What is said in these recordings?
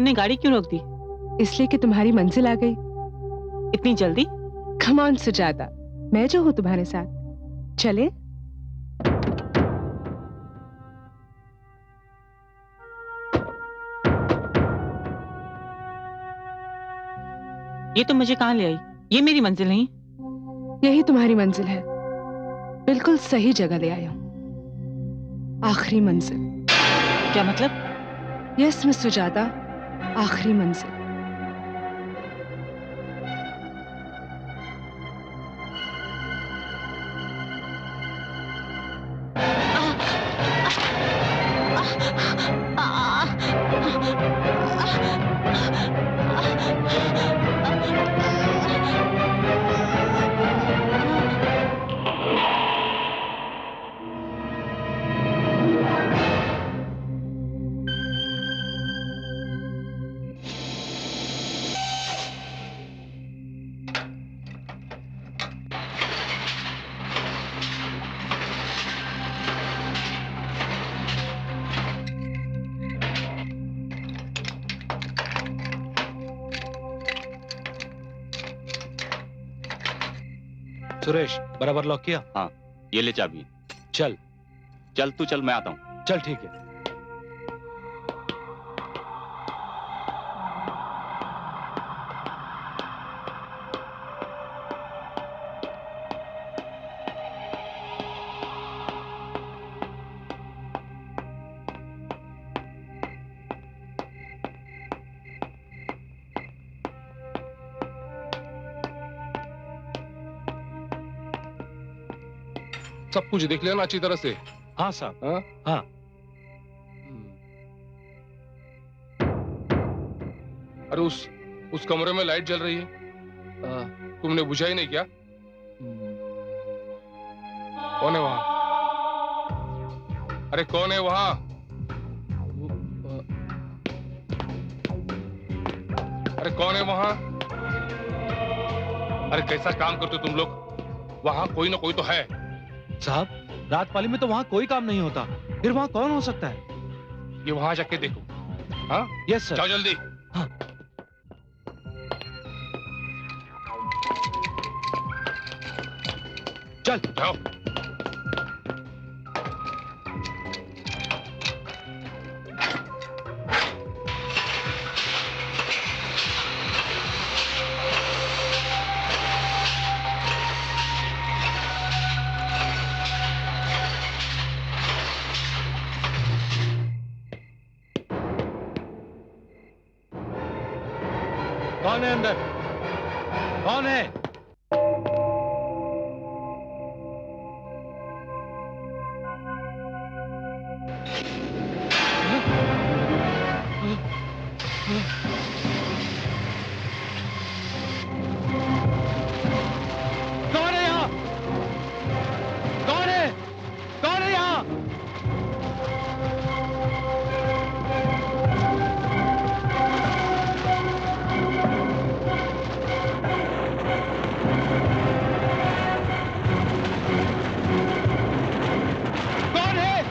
तुमने गाड़ी क्यों रोक दी? इसलिए कि तुम्हारी मंजिल आ गई। इतनी जल्दी? कम ऑन सुजाता, मैं जो हूँ तुम्हारे साथ। चले? ये तुम मुझे कहाँ ले आई? ये मेरी मंजिल नहीं। यही तुम्हारी मंजिल है। बिल्कुल सही जगह ले आया हूँ। आखिरी मंजिल। क्या मतलब? यस मिस सुजाता, आखिरी मंजिल। सुरेश, बराबर लॉक किया? हाँ, ये ले चाबी। चल। चल तू चल, मैं आता हूँ। चल ठीक है। सब कुछ देख लिया ना अच्छी तरह से? हाँ साहब। हाँ हाँ। अरे उस कमरे में लाइट जल रही है, तुमने बुझा ही नहीं क्या? कौन है वहां? अरे कौन है वहां? अरे कौन है वहां? अरे कैसा काम करते हो तुम लोग? वहां कोई ना कोई तो है। साहब, रात पाली में तो वहाँ कोई काम नहीं होता, फिर वहाँ कौन हो सकता है? ये वहां जाके देखो। हाँ यस सर। जाओ जल्दी। हाँ। चल जाओ। कौन है अंदर? कौन है? कौन है यहाँ? कौन है? कौन है यहाँ? कौन है?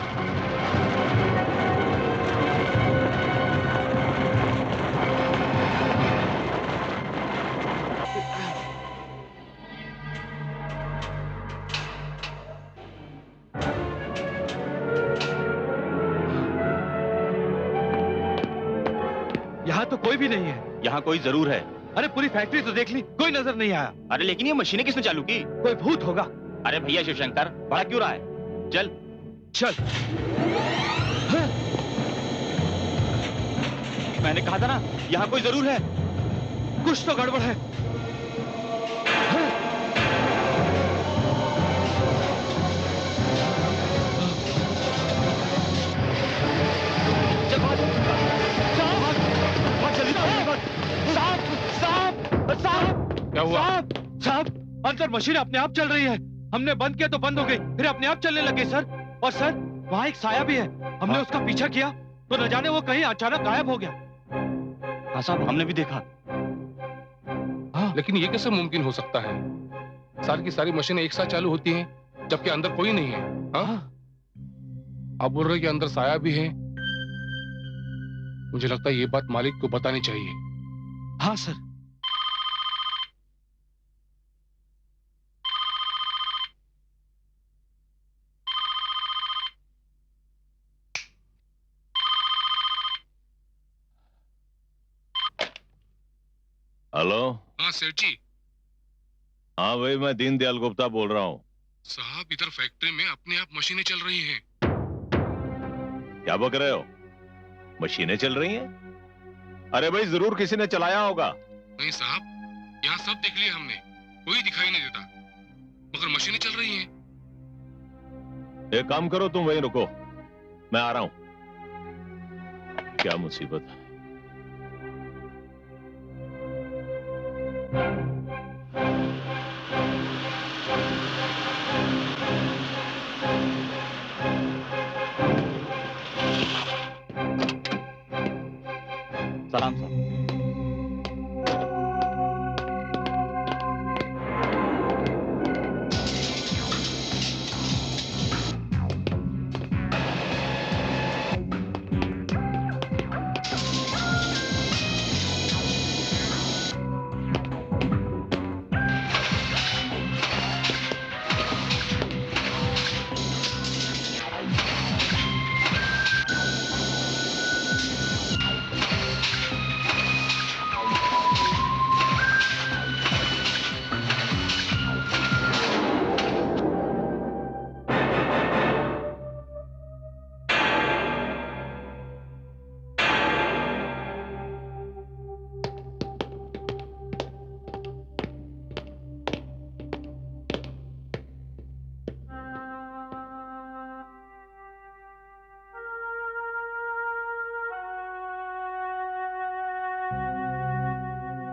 यहाँ तो कोई भी नहीं है। यहाँ कोई जरूर है। अरे पूरी फैक्ट्री तो देख ली, कोई नजर नहीं आया। अरे लेकिन ये मशीनें किसने चालू की? कोई भूत होगा। अरे भैया शिवशंकर, बड़ा क्यों रहा है? चल चल। मैंने कहा था ना, यहाँ कोई जरूर है। कुछ तो गड़बड़ है। चल भाग, भाग, भाग जल्दी भाग। क्या हुआ? साहब, अंदर मशीन अपने आप चल रही है। हमने बंद किया तो बंद हो गई, फिर अपने आप चलने लगे सर। और सर, वहाँ एक साया भी है। हमने उसका पीछा किया तो न जाने वो कहीं अचानक गायब हो गया। हाँ साहब, हमने भी देखा। हाँ, लेकिन ये कैसे मुमकिन हो सकता है? सारी की सारी मशीनें एक साथ चालू होती हैं, जबकि अंदर कोई नहीं है। हाँ? आप बोल रहे कि अंदर साया भी है? मुझे लगता है ये बात मालिक को बतानी चाहिए। हाँ सर। हेलो। हाँ सेठ जी। हाँ भाई, मैं दीनदयाल गुप्ता बोल रहा हूँ। साहब इधर फैक्ट्री में अपने आप मशीनें चल रही हैं। क्या बक रहे हो? मशीनें चल रही हैं? अरे भाई, जरूर किसी ने चलाया होगा। नहीं साहब, यहाँ सब देख लिया हमने, कोई दिखाई नहीं देता, मगर मशीनें चल रही हैं। एक काम करो, तुम वहीं रुको, मैं आ रहा हूं। क्या मुसीबत है। सलाम साहब।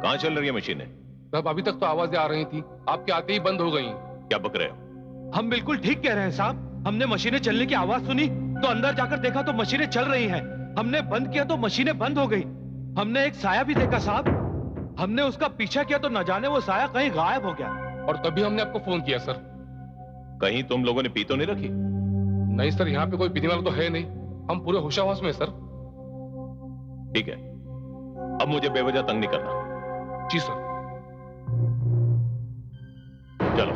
कहां चल रही है मशीनें? साहब अभी तक तो आवाजें आ रही थी, आपके आते ही बंद हो गई। क्या बक रहे हो? हम बिल्कुल ठीक कह रहे हैं साहब। हमने मशीनें चलने की आवाज सुनी तो अंदर जाकर देखा तो मशीनें चल रही हैं। हमने बंद किया तो मशीनें बंद हो गई। हमने एक साया भी देखा साहब। हमने उसका पीछा किया तो न जाने वो साया कहीं गायब हो गया। और तभी हमने आपको फोन किया सर। कहीं तुम लोगों ने पी तो नहीं रखी? नहीं सर, यहाँ पे कोई पीने वाला तो है नहीं, हम पूरे होशावास में सर। ठीक है, अब मुझे बेवजह तंग नहीं करना। जी सर। चलो।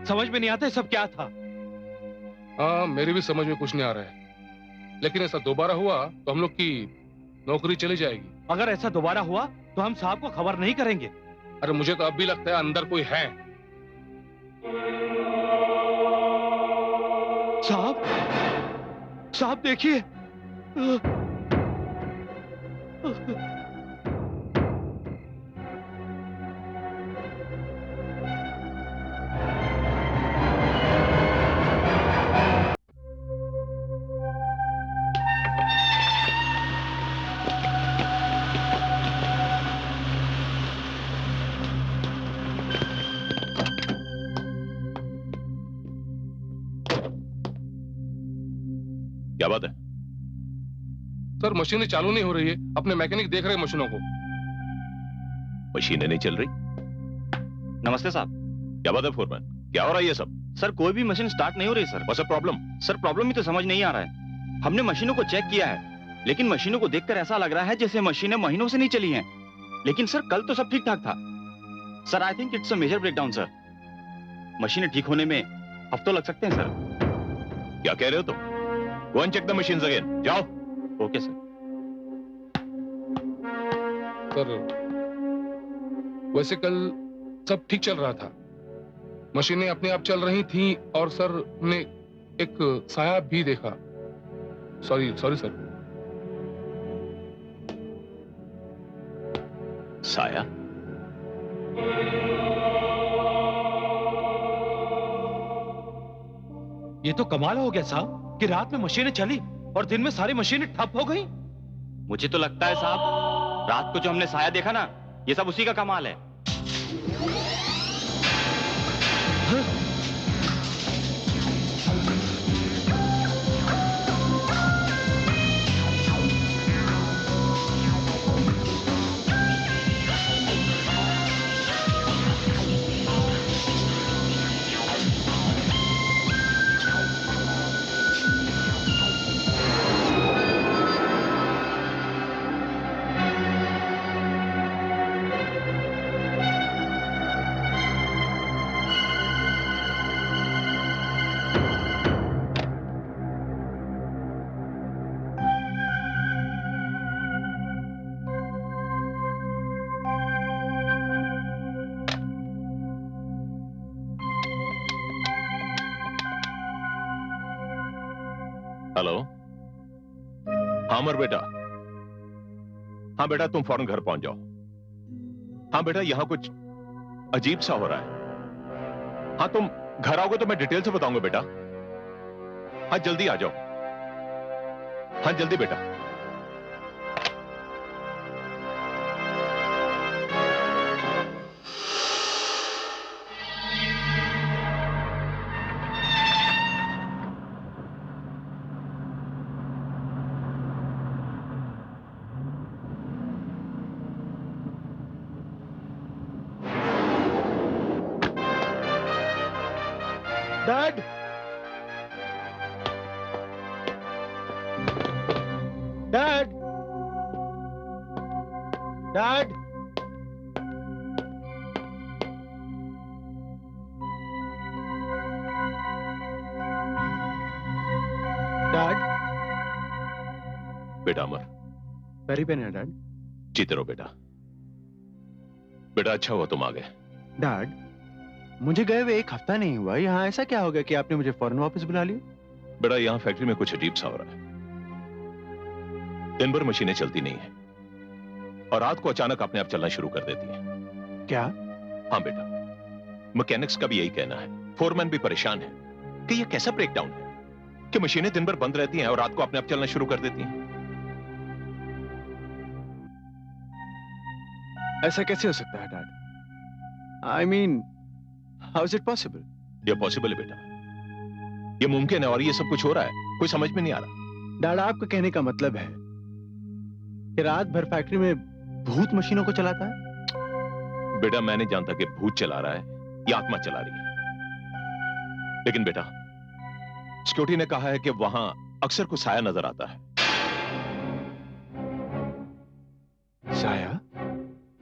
समझ में नहीं आता ये सब क्या था। हाँ, मेरे भी समझ में कुछ नहीं आ रहा है, लेकिन ऐसा दोबारा हुआ तो हम लोग की नौकरी चली जाएगी। अगर ऐसा दोबारा हुआ तो हम साहब को खबर नहीं करेंगे। अरे मुझे तो अब भी लगता है अंदर कोई है। साहब, साहब देखिए। क्या बात है? सर मशीनें चालू नहीं हो रही है, अपने मैकेनिक देख रहे हैं मशीनों को। मशीनें नहीं चल रही? नमस्ते साहब। क्या बात है फोरमैन, क्या हो रहा है ये सब? सर कोई भी मशीन स्टार्ट नहीं हो रही sir. What's the problem? Sir problem ही तो समझ नहीं आ रहा है। हमने मशीनों को चेक किया है, लेकिन मशीनों को देखकर ऐसा लग रहा है जैसे मशीनें महीनों से नहीं चली हैं। लेकिन सर कल तो सब ठीक ठाक था। Sir I think it's a major breakdown sir. मशीनें ठीक होने में हफ्तों लग सकते हैं सर। क्या कह रहे हो तुम? Go and check the machines again. जाओ। Okay sir. सर वैसे कल सब ठीक चल रहा था, मशीनें अपने आप चल रही थीं और सर ने एक साया भी देखा। Sorry sir. साया? ये तो कमाल हो गया साहब कि रात में मशीनें चली और दिन में सारी मशीनें ठप हो गई। मुझे तो लगता है साहब रात को जो हमने साया देखा ना, ये सब उसी का कमाल है। हेलो। हाँ अमर बेटा। हाँ बेटा तुम फौरन घर पहुंच जाओ। हाँ बेटा यहां कुछ अजीब सा हो रहा है। हाँ तुम घर आओगे तो मैं डिटेल से बताऊंगा बेटा। हाँ जल्दी आ जाओ। हाँ जल्दी बेटा। Dad, dad, dad, dad. बेटा अमर। वेरी पेन है डैड। जीते रहो बेटा। बेटा अच्छा हुआ तुम आ गए। डैड, मुझे गए हुए 1 हफ्ता नहीं हुआ, यहाँ ऐसा क्या हो गया कि आपने मुझे फौरन वापस बुला लिया? बेटा यहाँ फैक्ट्री में कुछ अजीब सा हो रहा है। दिन भर मशीनें चलती नहीं है और रात को अचानक अपने आप चलना शुरू कर देती हैं। क्या? हाँ बेटा, मैकेनिक्स का भी यही कहना है, फोरमैन भी परेशान है कि यह कैसा ब्रेकडाउन है कि मशीनें दिन भर बंद रहती हैं और रात को अपने आप चलना शुरू कर देती हैं। ऐसा कैसे हो सकता है dad? I mean, how is it possible? ये पॉसिबल है बेटा, ये मुमकिन है और ये सब कुछ हो रहा है, कोई समझ में नहीं आ रहा। डैड, आपका कहने का मतलब है कि रात भर फैक्ट्री में भूत मशीनों को चलाता है? बेटा मैं नहीं जानता कि भूत चला रहा है या आत्मा चला रही है, लेकिन बेटा सिक्योरिटी ने कहा है कि वहां अक्सर कुछ साया नजर आता है। साया?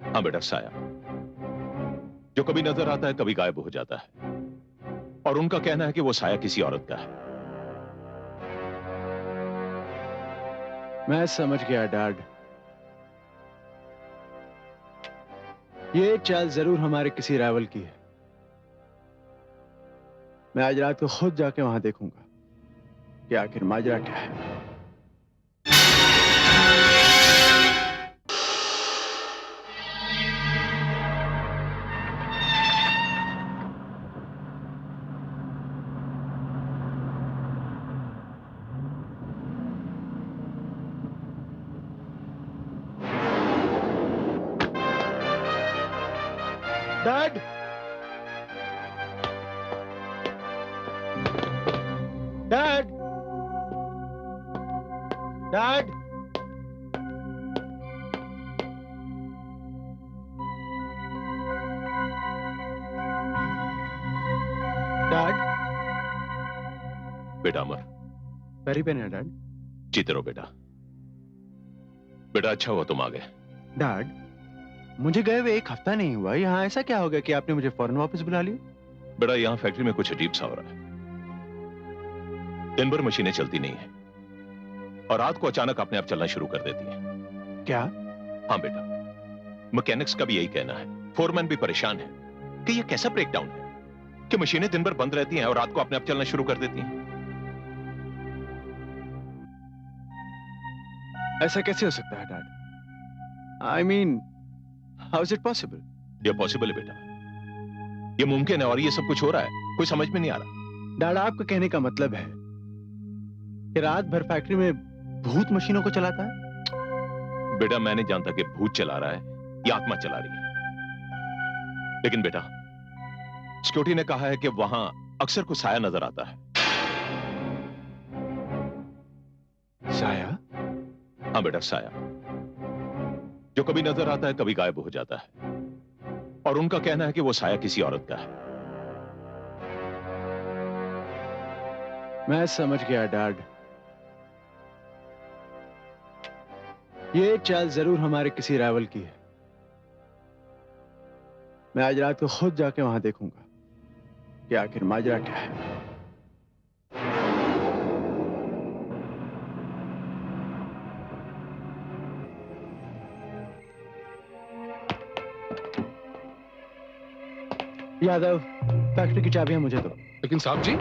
हाँ बेटा साया, जो कभी नजर आता है कभी गायब हो जाता है और उनका कहना है कि वो साया किसी औरत का है। मैं समझ गया डैड, ये चाल जरूर हमारे किसी राइवल की है। मैं आज रात को खुद जाके वहां देखूंगा कि आखिर माजरा क्या है। Dad, dad, dad, dad. बेटा अमर। वेरी पेन है डैड। जीते रहो बेटा। बेटा अच्छा हुआ तुम आ गए। डैड, मुझे गए हुए 1 हफ्ता नहीं हुआ, यहाँ ऐसा क्या हो गया कि आपने मुझे फौरन वापस बुला लिया? बेटा यहाँ फैक्ट्री में कुछ अजीब सा हो रहा है। दिन भर मशीनें चलती नहीं है और रात को अचानक अपने आप चलना शुरू कर देती हैं। क्या? हाँ बेटा, मैकेनिक्स का भी यही कहना है, फोरमैन भी परेशान है कि यह कैसा ब्रेकडाउन है कि मशीनें दिन भर बंद रहती हैं और रात को अपने आप चलना शुरू कर देती हैं। ऐसा कैसे हो सकता है dad? I mean, how is it possible? ये पॉसिबल है बेटा, ये मुमकिन है और ये सब कुछ हो रहा है, कोई समझ में नहीं आ रहा। डैड, आपका कहने का मतलब है कि रात भर फैक्ट्री में भूत मशीनों को चलाता है? बेटा मैं नहीं जानता कि भूत चला रहा है या आत्मा चला रही है, लेकिन बेटा सिक्योरिटी ने कहा है कि वहां अक्सर कुछ साया नजर आता है। साया? हाँ बेटा साया, जो कभी नजर आता है कभी गायब हो जाता है और उनका कहना है कि वो साया किसी औरत का है। मैं समझ गया डैड, ये चाल जरूर हमारे किसी राइवल की है। मैं आज रात को खुद जाके वहां देखूंगा कि आखिर माजरा क्या है। यादव, फैक्ट्री की चाबियां मुझे दो। लेकिन साहब जी,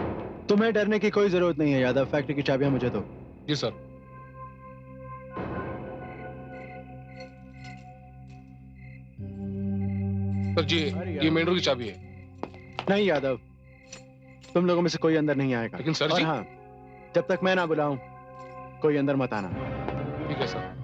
तुम्हें डरने की कोई जरूरत नहीं है यादव, फैक्ट्री की चाबियां मुझे दो। जी सर। सर जी, ये मेन डोर की चाबी है। नहीं यादव, तुम लोगों में से कोई अंदर नहीं आएगा। लेकिन सर और जी। हाँ, जब तक मैं ना बुलाऊं कोई अंदर मत आना। ठीक है सर।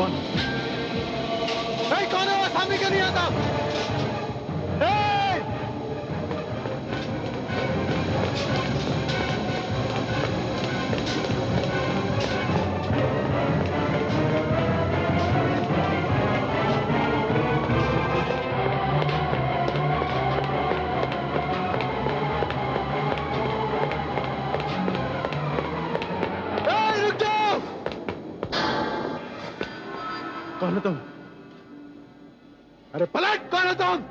कौन? कौन है वो? सामने क्यों नहीं आता? रुक जाओ! कौन हो तुम? अरे पलट! कौन हो तुम?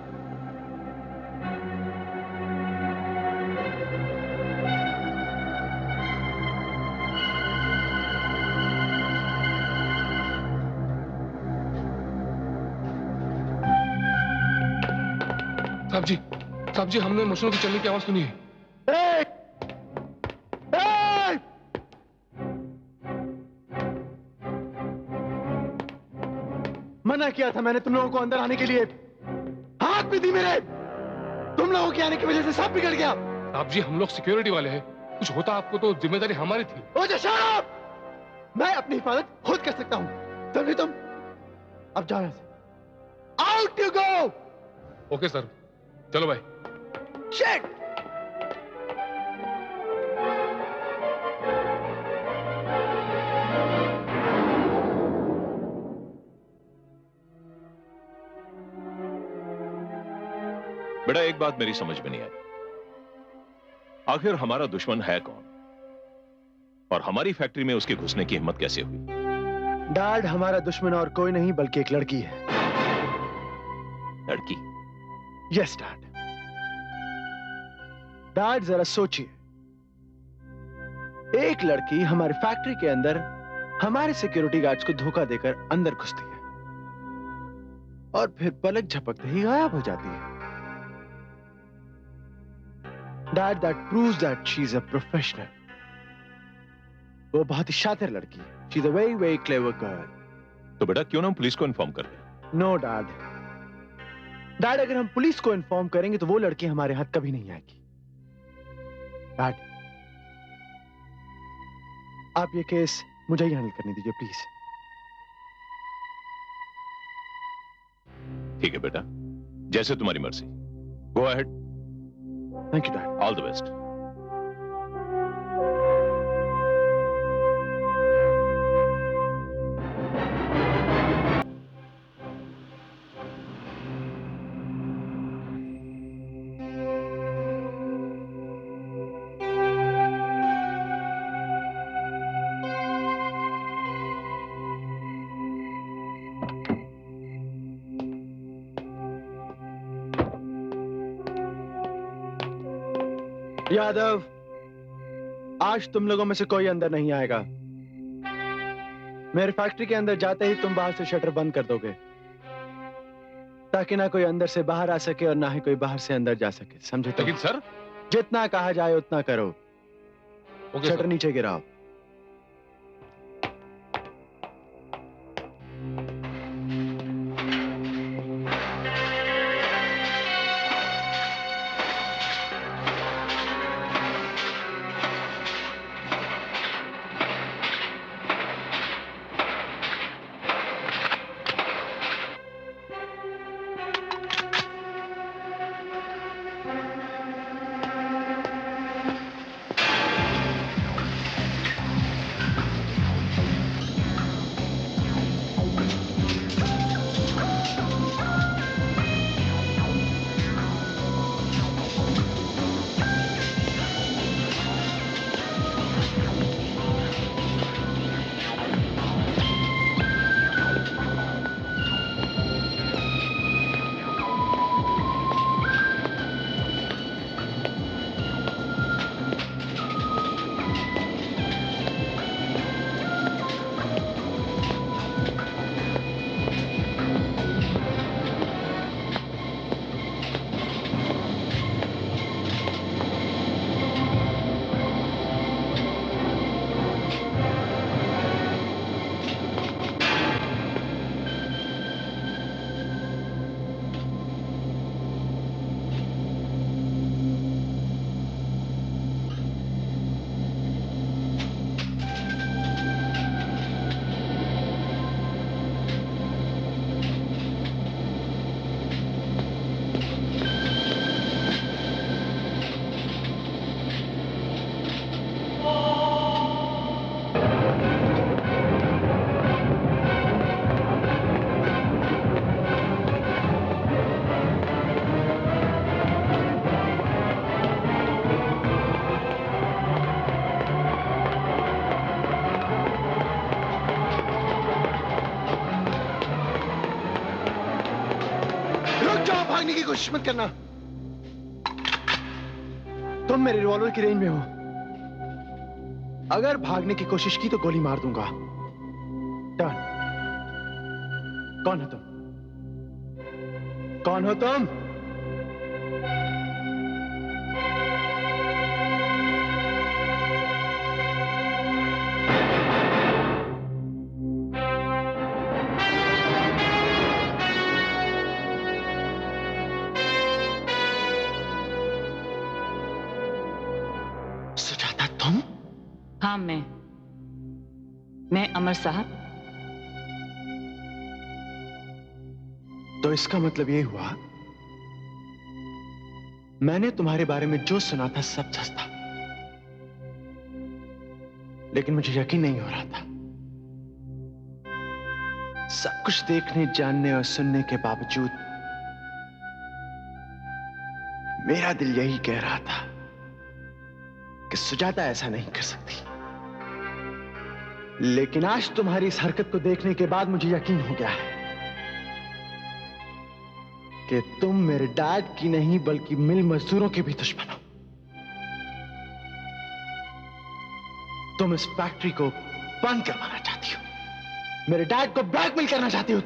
साहब जी, साहब जी, हमने मशीनों की चलने की आवाज सुनी है। ए! ए! मना किया था मैंने तुम लोगों को अंदर आने के लिए। हाथ भी दी मेरे। तुम लोगों के आने की वजह से सब बिगड़ गया। साहब जी, हम लोग सिक्योरिटी वाले हैं। कुछ होता आपको तो जिम्मेदारी हमारी थी। ओ शट अप! मैं अपनी हिफाजत खुद कर सकता हूं। समझे तुम? अब जाओ यहां से। Out you go! Okay sir, चलो भाई। शिट! बेटा, एक बात मेरी समझ में नहीं आई, आखिर हमारा दुश्मन है कौन और हमारी फैक्ट्री में उसके घुसने की हिम्मत कैसे हुई? डैड, हमारा दुश्मन और कोई नहीं बल्कि एक लड़की है। लड़की? Yes dad. डैड, जरा सोचिए, एक लड़की हमारी फैक्ट्री के अंदर हमारे सिक्योरिटी गार्ड्स को धोखा देकर अंदर घुसती है और फिर पलक झपकते ही गायब हो जाती है। Dad, that proves that she is a professional. वो बहुत ही शातिर लड़की है। She is a very very clever girl. तो बेटा, क्यों ना हम पुलिस को इन्फॉर्म कर दें? No dad. डैड, अगर हम पुलिस को इन्फॉर्म करेंगे तो वो लड़की हमारे हाथ कभी नहीं आएगी। डैड, आप ये केस मुझे ही हैंडल करने दीजिए प्लीज। ठीक है बेटा, जैसे तुम्हारी मर्जी। Go ahead. Thank you dad. All the best. Yadav, आज तुम लोगों में से कोई अंदर नहीं आएगा। मेरे फैक्ट्री के अंदर जाते ही तुम बाहर से शटर बंद कर दोगे ताकि ना कोई अंदर से बाहर आ सके और ना ही कोई बाहर से अंदर जा सके। समझे? तो लेकिन सर। जितना कहा जाए उतना करो। Okay shutter sir. नीचे गिराओ। भागने की कोशिश मत करना। तुम मेरे रिवॉल्वर की रेंज में हो। अगर भागने की कोशिश की तो गोली मार दूंगा। टर्न। कौन हो तुम? कौन हो तुम? सुजाता तुम? हाँ मैं अमर साहब। तो इसका मतलब ये हुआ मैंने तुम्हारे बारे में जो सुना था सब सच था, लेकिन मुझे यकीन नहीं हो रहा था। सब कुछ देखने, जानने और सुनने के बावजूद मेरा दिल यही कह रहा था कि सुजाता ऐसा नहीं कर सकती। लेकिन आज तुम्हारी इस हरकत को देखने के बाद मुझे यकीन हो गया है कि तुम मेरे डैड की नहीं बल्कि मिल मजदूरों के भी दुश्मन हो। तुम इस फैक्ट्री को बंद करवाना चाहती हो, मेरे डैड को ब्लैकमेल करना चाहती हो।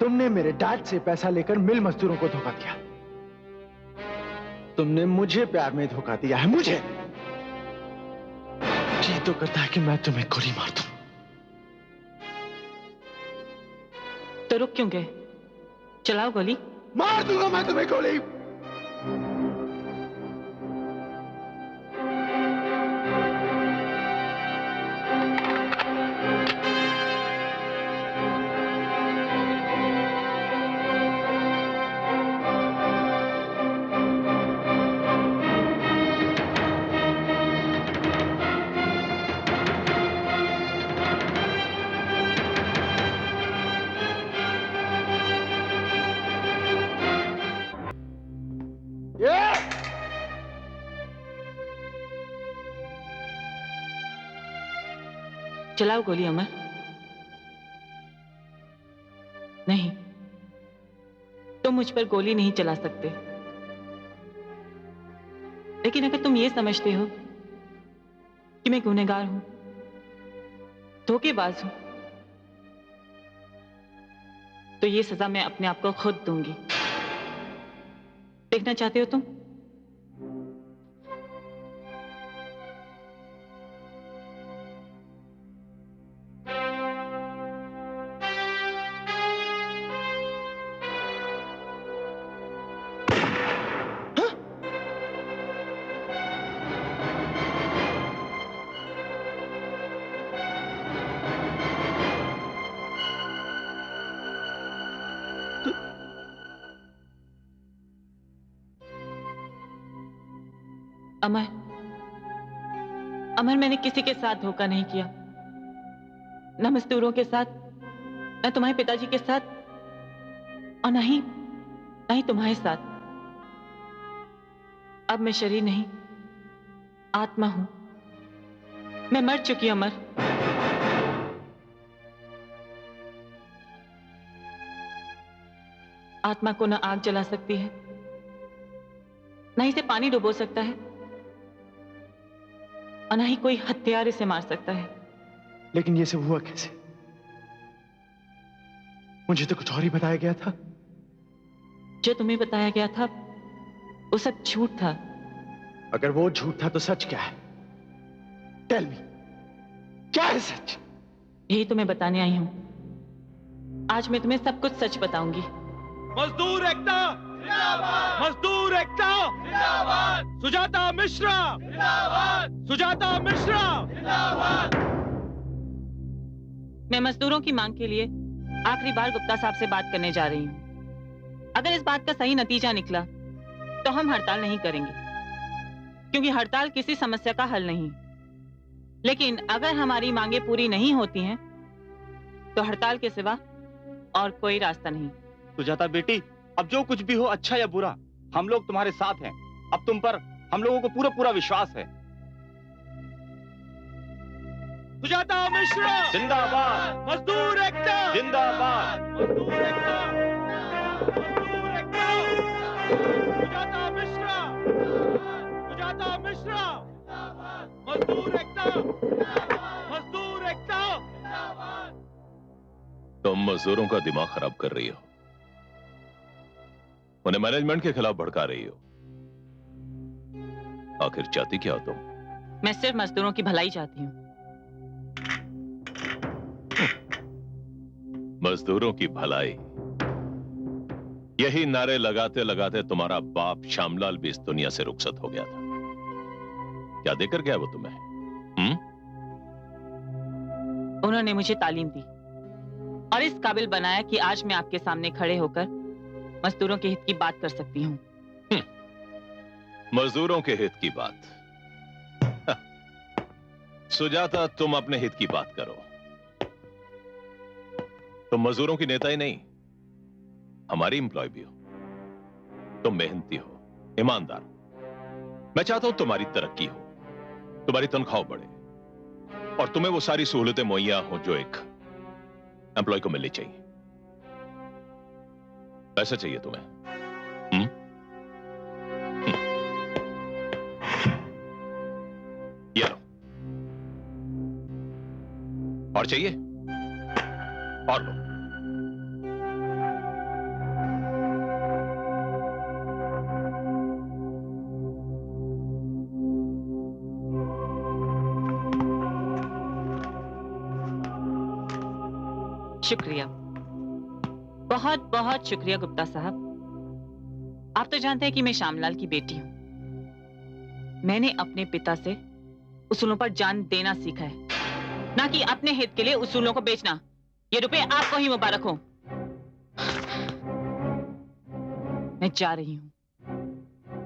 तुमने मेरे डैड से पैसा लेकर मिल मजदूरों को धोखा दिया। तुमने मुझे प्यार में धोखा दिया है, मुझे। जी तो करता है कि मैं तुम्हें गोली मार दूं। तो रुक क्यों गए? चलाओ गोली। मार दूंगा मैं तुम्हें गोली। चलाओ गोली अमर। नहीं, तुम मुझ पर गोली नहीं चला सकते। लेकिन अगर तुम ये समझते हो कि मैं गुनहगार हूं, धोखेबाज हूं, तो ये सजा मैं अपने आप को खुद दूंगी। देखना चाहते हो तुम? अमर, अमर, मैंने किसी के साथ धोखा नहीं किया। न मजदूरों के साथ, न तुम्हारे पिताजी के साथ, और न ही तुम्हारे साथ। अब मैं शरीर नहीं, आत्मा हूं। मैं मर चुकी हूं अमर। आत्मा को न आग जला सकती है, न इसे पानी डुबो सकता है, और ना ही कोई हथियार इसे मार सकता है। लेकिन ये सब हुआ कैसे? मुझे तो कुछ और ही बताया गया था। जो तुम्हें बताया गया था वो सब झूठ था। अगर वो झूठ था तो सच क्या है? टेल मी, क्या है सच? यही तो मैं बताने आई हूं। आज मैं तुम्हें सब कुछ सच बताऊंगी। मजदूर एकता जिंदाबाद! मजदूर एकता जिंदाबाद! सुजाता मिश्रा जिंदाबाद! सुजाता मिश्रा जिंदाबाद! मैं मजदूरों की मांग के लिए आखिरी बार गुप्ता साहब से बात करने जा रही हूं। अगर इस बात का सही नतीजा निकला तो हम हड़ताल नहीं करेंगे, क्योंकि हड़ताल किसी समस्या का हल नहीं। लेकिन अगर हमारी मांगे पूरी नहीं होती हैं तो हड़ताल के सिवा और कोई रास्ता नहीं। सुजाता बेटी, अब जो कुछ भी हो, अच्छा या बुरा, हम लोग तुम्हारे साथ हैं। अब तुम पर हम लोगों को पूरा पूरा विश्वास है। सुजाता मिश्रा जिंदाबाद, मजदूर एकता जिंदाबाद, मजदूर एकता मजदूर एकता सुजाता मिश्रा मजदूर एकता मजदूर एकता। तुम मजदूरों का दिमाग खराब कर रही हो, उन्हें मैनेजमेंट के खिलाफ भड़का रही हो। आखिर चाहती क्या हो तुम? मैं सिर्फ मजदूरों की भलाई चाहती हूँ। मजदूरों की भलाई, यही नारे लगाते लगाते तुम्हारा बाप श्यामलाल भी इस दुनिया से रुखसत हो गया था। क्या देकर गया वो तुम्हें? उन्होंने मुझे तालीम दी और इस काबिल बनाया कि आज मैं आपके सामने खड़े होकर मजदूरों के हित की बात कर सकती हूँ। मजदूरों के हित की बात? सुजाता, तुम अपने हित की बात करो। तुम मजदूरों की नेता ही नहीं, हमारी एम्प्लॉय भी हो। तुम मेहनती हो, ईमानदार हो। मैं चाहता हूं तुम्हारी तरक्की हो, तुम्हारी तनख्वाह बढ़े और तुम्हें वो सारी सहूलतें मुहैया हो जो एक एम्प्लॉय को मिलनी चाहिए। पैसा चाहिए तुम्हें? ये लो। और चाहिए? और लो। शुक्रिया, बहुत बहुत शुक्रिया गुप्ता साहब। आप तो जानते हैं कि मैं श्यामलाल की बेटी हूं। मैंने अपने पिता से उसूलों पर जान देना सीखा है, ना कि अपने हित के लिए उसूलों को बेचना। ये रुपए आपको ही मुबारक हो। मैं जा रही हूं।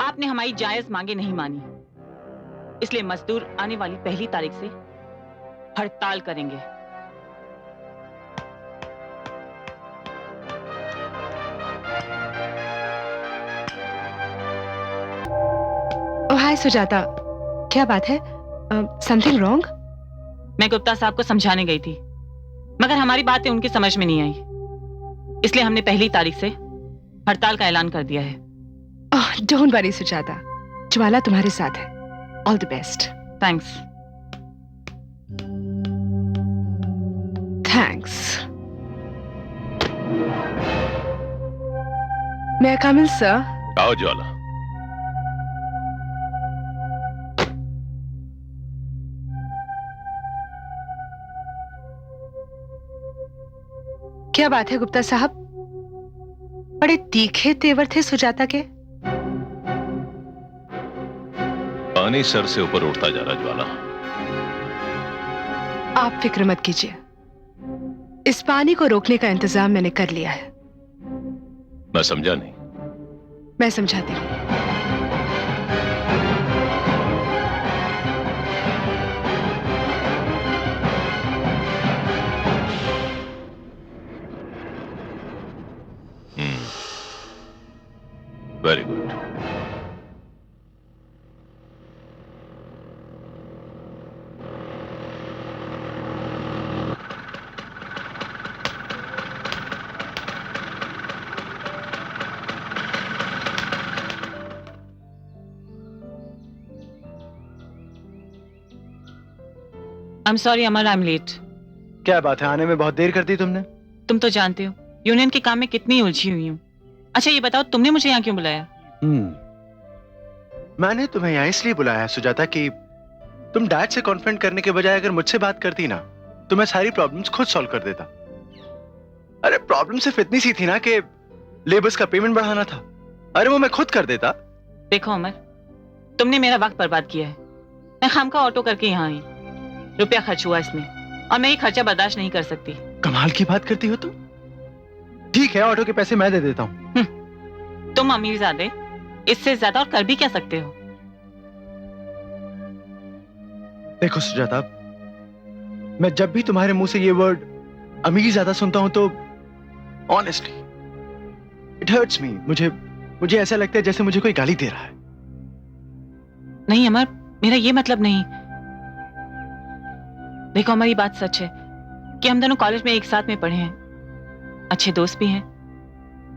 आपने हमारी जायज मांगे नहीं मानी, इसलिए मजदूर आने वाली पहली तारीख से हड़ताल करेंगे। हाय सुजाता, क्या बात है? Something wrong? मैं गुप्ता साहब को समझाने गई थी, मगर हमारी बातें उनकी समझ में नहीं आई, इसलिए हमने पहली तारीख से हड़ताल का ऐलान कर दिया है। डोंट वरी सुजाता, ज्वाला तुम्हारे साथ है। All the best. Thanks. Thanks. May I come in, sir? आओ ज्वाला। क्या बात है गुप्ता साहब, बड़े तीखे तेवर थे सुजाता के। पानी सर से ऊपर उठता जा रहा ज्वाला। आप फिक्र मत कीजिए, इस पानी को रोकने का इंतजाम मैंने कर लिया है। मैं समझा नहीं। मैं समझाती हूँ। Very good. I'm sorry Amar, I'm late। क्या बात है, आने में बहुत देर कर दी तुमने। तुम तो जानते हो यूनियन के काम में कितनी उलझी हुई हूँ। अच्छा ये बताओ, तुमने मुझे यहाँ क्यों बुलाया? मैंने तुम्हें यहाँ इसलिए बुलाया है सुजाता कि तुम डैड से कॉन्फ्रेंट करने के बजाय अगर मुझसे बात करती ना तो मैं सारी प्रॉब्लम्स खुद सॉल्व कर देता। अरे प्रॉब्लम सिर्फ इतनी सी थी ना कि लेबर्स का पेमेंट बढ़ाना था। अरे वो मैं खुद कर देता। देखो अमर, तुमने मेरा वक्त बर्बाद किया है। मैं खामखा ऑटो करके यहाँ आई, रुपया खर्च हुआ इसमें, और मैं ये खर्चा बर्दाश्त नहीं कर सकती। कमाल की बात करती हो तुम। ठीक है, ऑटो के पैसे मैं दे देता हूँ। तुम अमीरजादे, इससे ज्यादा और कर भी क्या सकते हो? देखो सुजाता, मैं जब भी तुम्हारे मुंह से ये वर्ड अमीर ज्यादा सुनता हूं तो ऑनेस्टली इट हर्ट्स मी। मुझे ऐसा लगता है जैसे मुझे कोई गाली दे रहा है। नहीं अमर, मेरा ये मतलब नहीं। देखो हमारी बात सच है कि हम दोनों कॉलेज में एक साथ में पढ़े हैं, अच्छे दोस्त भी हैं,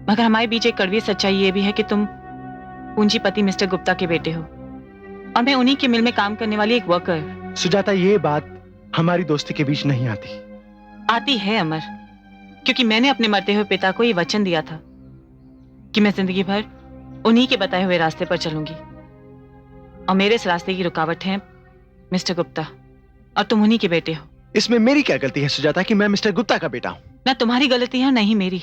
मगर हमारे बीच एक कड़वी सच्चाई ये भी है कि तुम पूंजीपति मिस्टर गुप्ता के बेटे हो और मैं उन्हीं के मिल में काम करने वाली एक वर्कर। सुजाता, ये बात हमारी दोस्ती के बीच नहीं आती। आती है अमर, क्योंकि मैंने अपने मरते हुए पिता को ये वचन दिया था कि मैं जिंदगी भर उन्हीं के बताए हुए रास्ते पर चलूंगी, और मेरे इस रास्ते की रुकावट है मिस्टर गुप्ता, और तुम उन्हीं के बेटे हो। इसमें मेरी क्या गलती है सुजाता कि मैं मिस्टर गुप्ता का बेटा हूं? ना तुम्हारी गलती है नहीं मेरी,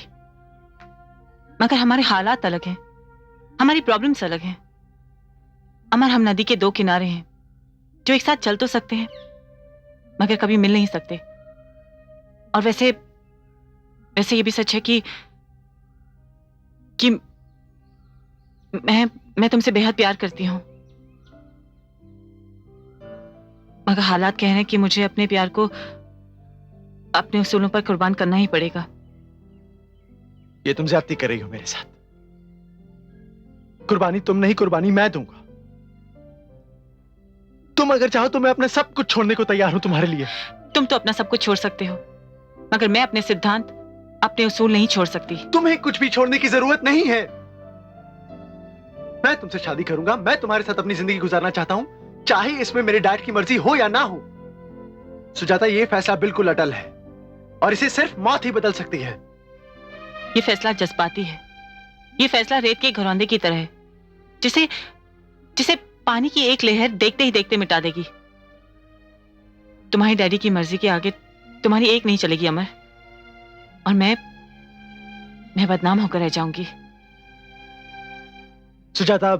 मगर हमारे हालात अलग हैं, हमारी प्रॉब्लम्स अलग हैं। अमर, हम नदी के दो किनारे हैं जो एक साथ चल तो सकते हैं मगर कभी मिल नहीं सकते। और वैसे वैसे ये भी सच है कि मैं तुमसे बेहद प्यार करती हूं, मगर हालात कह रहे हैं कि मुझे अपने प्यार को अपने उसूलों पर कुर्बान करना ही पड़ेगा। ये तुम ज्यादती कर रही हो मेरे साथ। कुर्बानी तुम नहीं, कुर्बानी मैं दूंगा। तुम अगर चाहो तो मैं अपना सब कुछ छोड़ने को तैयार हूं तुम्हारे लिए। तुम तो अपना सब कुछ छोड़ सकते हो, मगर मैं अपने सिद्धांत, अपने उसूल नहीं छोड़ सकती। तुम्हें कुछ भी छोड़ने की जरूरत नहीं है। मैं तुमसे शादी करूंगा, मैं तुम्हारे साथ अपनी जिंदगी गुजारना चाहता हूं, चाहे इसमें मेरे डैड की मर्जी हो या ना हो। सुजाता, ये फैसला बिल्कुल अटल है और इसे सिर्फ मौत ही बदल सकती है। ये फैसला जज्बाती है, ये फैसला रेत के घरौंदे की तरह है जिसे जिसे पानी की एक लहर देखते ही देखते मिटा देगी। तुम्हारी डैडी की मर्जी के आगे तुम्हारी एक नहीं चलेगी अमर, और मैं बदनाम होकर रह जाऊंगी। सुजाता,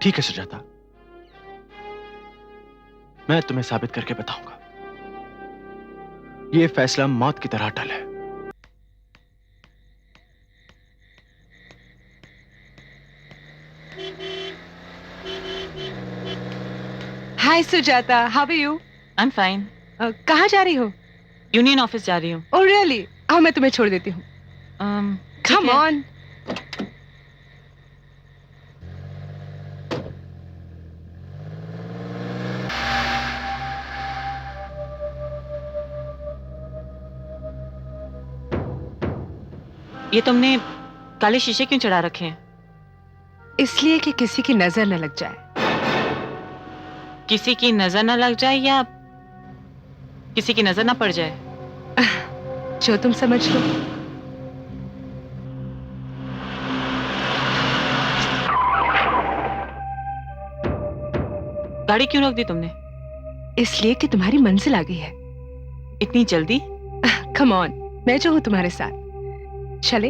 ठीक है सुजाता, मैं तुम्हें साबित करके बताऊंगा। यह फैसला मौत की तरह अटल है। Hi Sujata, how are you? I am fine. कहाँ जा रही हो? यूनियन ऑफिस जा रही हूँ। Oh really? आओ मैं तुम्हें छोड़ देती हूँ। Come on. ये तुमने काले शीशे क्यों चढ़ा रखे हैं? इसलिए कि किसी की नजर न लग जाए। किसी की नजर ना लग जाए या किसी की नजर ना पड़ जाए? जो तुम समझ लो। गाड़ी क्यों रोक दी तुमने? इसलिए कि तुम्हारी मंजिल आ गई है। इतनी जल्दी? कम ऑन, मैं जो हूं तुम्हारे साथ। चले?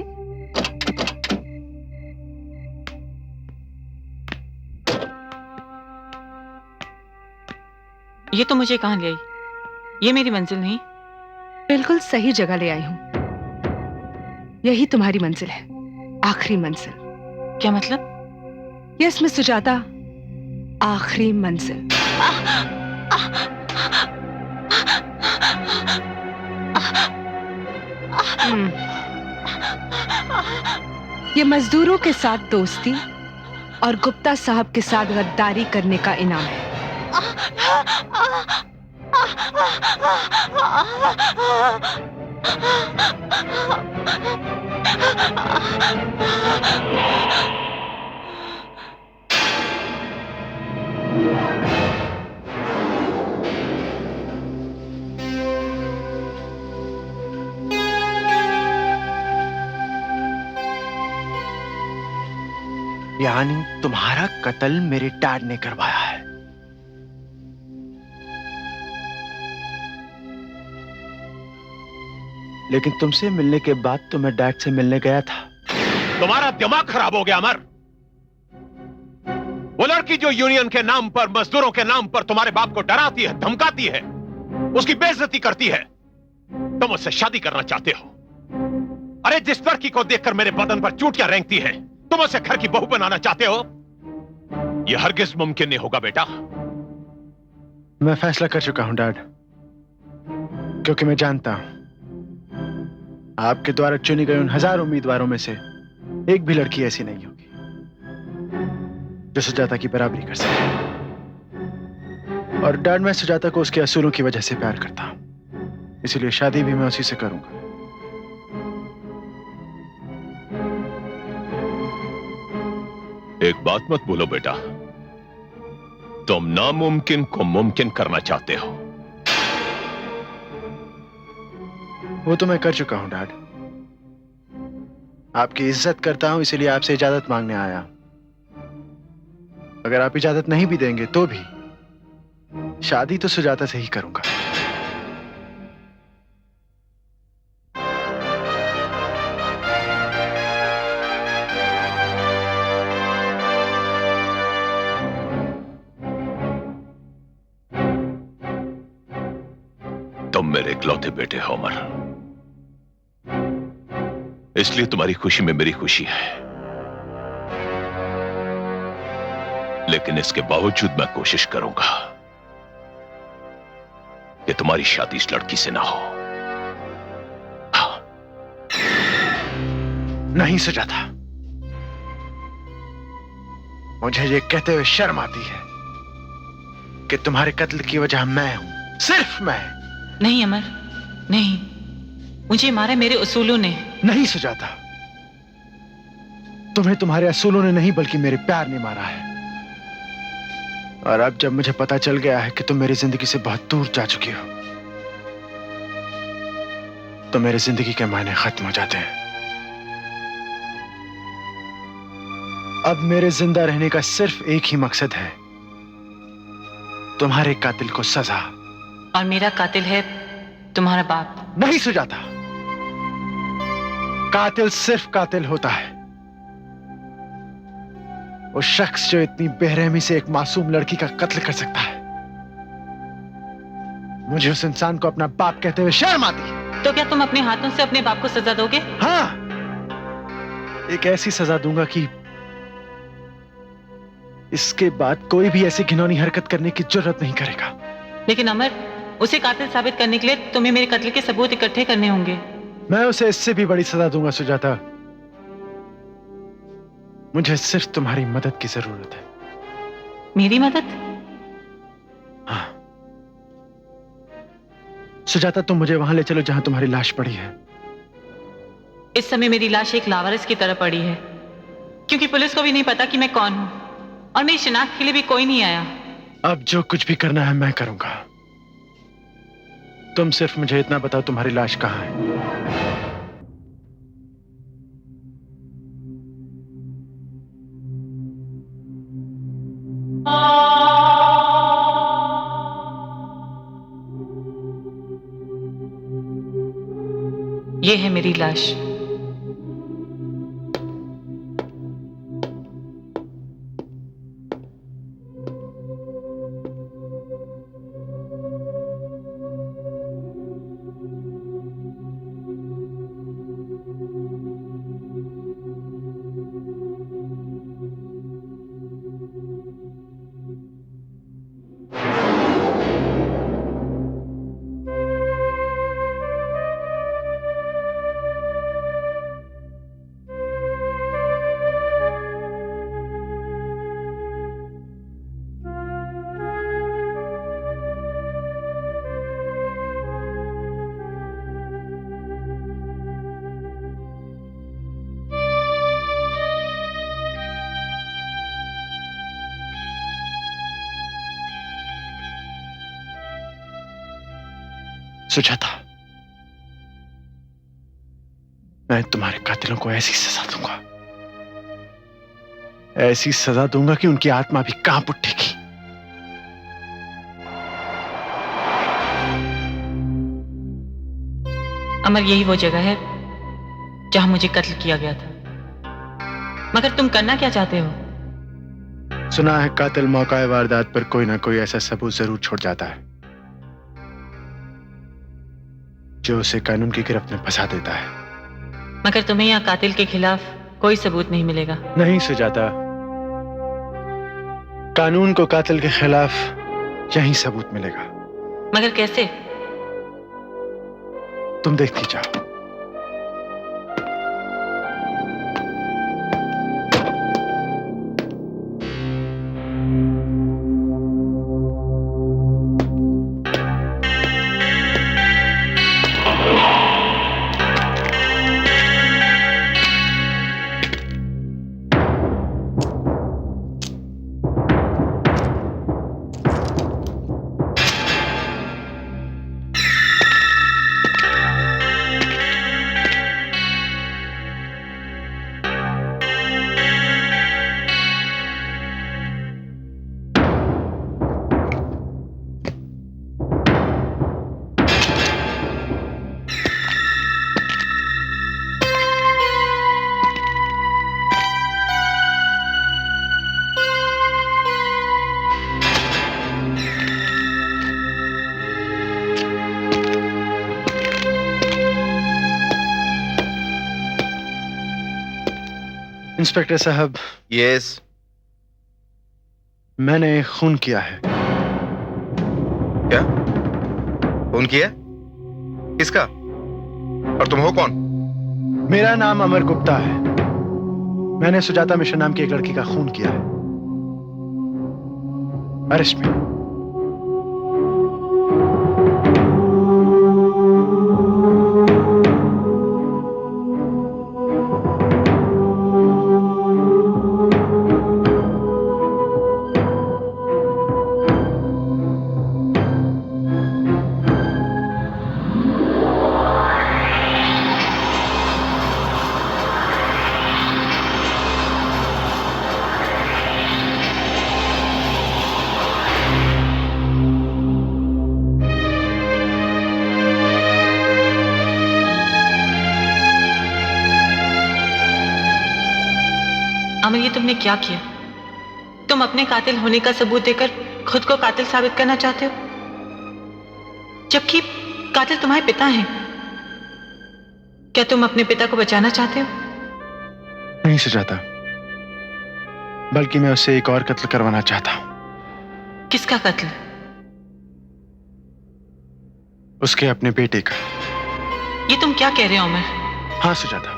ये तो मुझे कहां ले आई? ये मेरी मंजिल नहीं। बिल्कुल सही जगह ले आई हूं। यही तुम्हारी मंजिल है, आखिरी मंजिल। क्या मतलब? यस मिस सुजाता, आखिरी मंजिल। ये मजदूरों के साथ दोस्ती और गुप्ता साहब के साथ गद्दारी करने का इनाम है। यानी तुम्हारा कत्ल मेरे डैड ने करवाया है। लेकिन तुमसे मिलने के बाद तो मैं डैड से मिलने गया था। तुम्हारा दिमाग खराब हो गया अमर। वो लड़की जो यूनियन के नाम पर, मजदूरों के नाम पर तुम्हारे बाप को डराती है, धमकाती है, उसकी बेइज्जती करती है, तुम उससे शादी करना चाहते हो। अरे जिस लड़की को देखकर मेरे बदन पर चोटियां रेंगती है, तुम उसे घर की बहू बनाना चाहते हो? यह हरगिज मुमकिन नहीं होगा बेटा। मैं फैसला कर चुका हूं डैड, क्योंकि मैं जानता हूं आपके द्वारा चुनी गई उन हजारों उम्मीदवारों में से एक भी लड़की ऐसी नहीं होगी जो सुजाता की बराबरी कर सके। और डैड, मैं सुजाता को उसके असूलों की वजह से प्यार करता हूं, इसलिए शादी भी मैं उसी से करूंगा। एक बात मत बोलो बेटा, तुम नामुमकिन को मुमकिन करना चाहते हो। वो तो मैं कर चुका हूं डैड। आपकी इज्जत करता हूं, इसीलिए आपसे इजाजत मांगने आया। अगर आप इजाजत नहीं भी देंगे तो भी शादी तो सुजाता से ही करूंगा। तुम मेरे इकलौते बेटे हो अमर, इसलिए तुम्हारी खुशी में मेरी खुशी है। लेकिन इसके बावजूद मैं कोशिश करूंगा कि तुम्हारी शादी इस लड़की से ना हो। हाँ। नहीं सुजाता, मुझे ये कहते हुए शर्म आती है कि तुम्हारे कत्ल की वजह मैं हूं, सिर्फ मैं। नहीं अमर, नहीं, मुझे मारा मेरे उसूलों ने। नहीं सुजाता, तुम्हें तुम्हारे असूलों ने नहीं बल्कि मेरे प्यार ने मारा है। और अब जब मुझे पता चल गया है कि तुम मेरी जिंदगी से बहुत दूर जा चुकी हो, तो मेरी जिंदगी के मायने खत्म हो जाते हैं। अब मेरे जिंदा रहने का सिर्फ एक ही मकसद है, तुम्हारे कातिल को सजा। और मेरा कातिल है तुम्हारा बाप। नहीं सुजाता, कातिल सिर्फ कातिल होता है वो शख्स जो इतनी बेरहमी से एक मासूम लड़की का कत्ल कर सकता है। मुझे उस इंसान को अपना बाप कहते हुए शर्म आती है। तो क्या तुम अपने हाथों से अपने बाप को सजा दोगे? हाँ, एक ऐसी सजा दूंगा कि इसके बाद कोई भी ऐसी घिनौनी हरकत करने की जरूरत नहीं करेगा। लेकिन अमर, उसे कातिल साबित करने के लिए तुम्हें मेरे कत्ल के सबूत इकट्ठे करने होंगे। मैं उसे इससे भी बड़ी सजा दूंगा सुजाता। मुझे सिर्फ तुम्हारी मदद की जरूरत है। मेरी मदद? हाँ सुजाता, तुम मुझे वहां ले चलो जहां तुम्हारी लाश पड़ी है। इस समय मेरी लाश एक लावारिस की तरह पड़ी है, क्योंकि पुलिस को भी नहीं पता कि मैं कौन हूं, और मेरी शिनाख्त के लिए भी कोई नहीं आया। अब जो कुछ भी करना है मैं करूंगा। तुम सिर्फ मुझे इतना बताओ, तुम्हारी लाश कहां है? ये है मेरी लाश। सुजाता, मैं तुम्हारे कातिलों को ऐसी सजा दूंगा, ऐसी सजा दूंगा कि उनकी आत्मा भी कांप उठेगी। अमर, यही वो जगह है जहां मुझे कत्ल किया गया था। मगर तुम करना क्या चाहते हो? सुना है कातिल मौका वारदात पर कोई ना कोई ऐसा सबूत जरूर छोड़ जाता है जो उसे कानून की गिरफ्त में फंसा देता है। मगर तुम्हें यहाँ कातिल के खिलाफ कोई सबूत नहीं मिलेगा। नहीं सुजाता, कानून को कातिल के खिलाफ यही सबूत मिलेगा। मगर कैसे? तुम देखती जाओ। इंस्पेक्टर साहब, यस। मैंने खून किया है। क्या खून किया? किसका? और तुम हो कौन? मेरा नाम अमर गुप्ता है। मैंने सुजाता मिश्रा नाम की एक लड़की का खून किया है। अरेस्ट में। अमर, ये तुमने क्या किया? तुम अपने कातिल होने का सबूत देकर खुद को कातिल साबित करना चाहते हो, जबकि कातिल तुम्हारे पिता हैं। क्या तुम अपने पिता को बचाना चाहते हो? नहीं सुजाता, बल्कि मैं उससे एक और कत्ल करवाना चाहता हूं। किसका कत्ल? उसके अपने बेटे का। ये तुम क्या कह रहे हो अमर? हाँ सुजाता,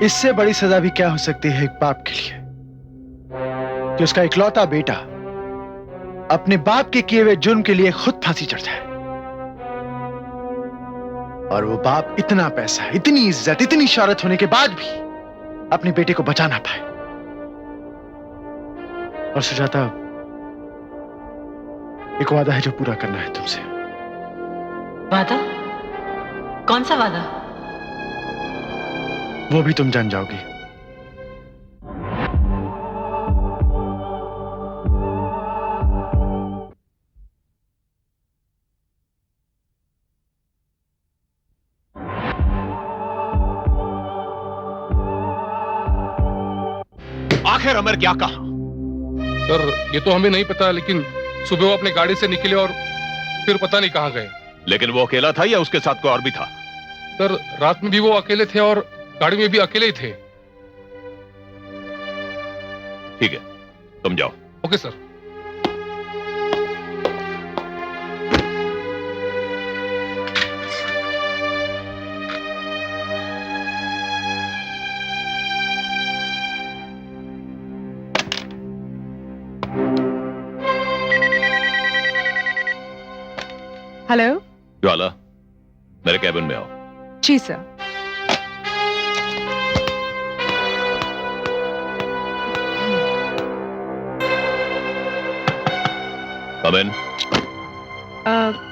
इससे बड़ी सजा भी क्या हो सकती है एक बाप के लिए कि उसका इकलौता बेटा अपने बाप के किए हुए जुर्म के लिए खुद फांसी चढ़ जाए। और वो बाप इतना पैसा, इतनी इज्जत, इतनी शौहरत होने के बाद भी अपने बेटे को बचा ना पाए। और सुजाता, एक वादा है जो पूरा करना है तुमसे। वादा? कौन सा वादा? वो भी तुम जान जाओगी। आखिर अमर क्या कहा? सर ये तो हमें नहीं पता, लेकिन सुबह वो अपने गाड़ी से निकले और फिर पता नहीं कहां गए। लेकिन वो अकेला था या उसके साथ कोई और भी था? सर रात में भी वो अकेले थे और गाड़ी में भी अकेले ही थे। ठीक है, तुम जाओ। Okay sir. हेलो। ज्वाला, मेरे कैबिन में आओ। जी सर। कम इन।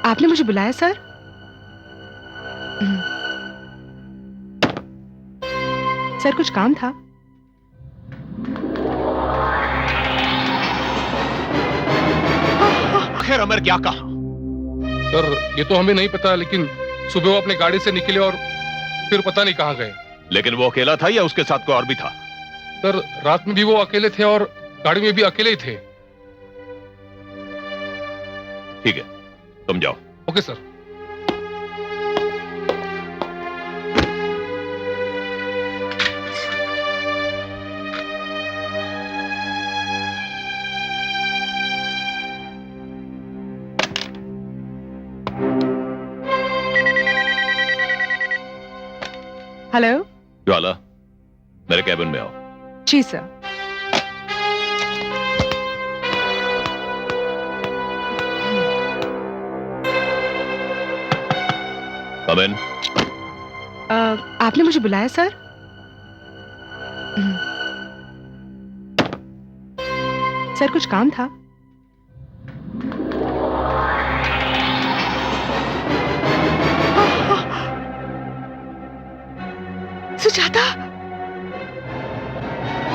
आपने मुझे बुलाया सर? सर कुछ काम था? आखिर अमर क्या कहा? सर ये तो हमें नहीं पता, लेकिन सुबह वो अपने गाड़ी से निकले और फिर पता नहीं कहां गए। लेकिन वो अकेला था या उसके साथ कोई और भी था? सर रात में भी वो अकेले थे और गाड़ी में भी अकेले ही थे। ठीक है, तुम जाओ। Okay sir. हेलो। ज्वाला, मेरे कैबिन में आओ। जी सर। कम इन। आपने मुझे बुलाया सर? सर कुछ काम था? सुजाता!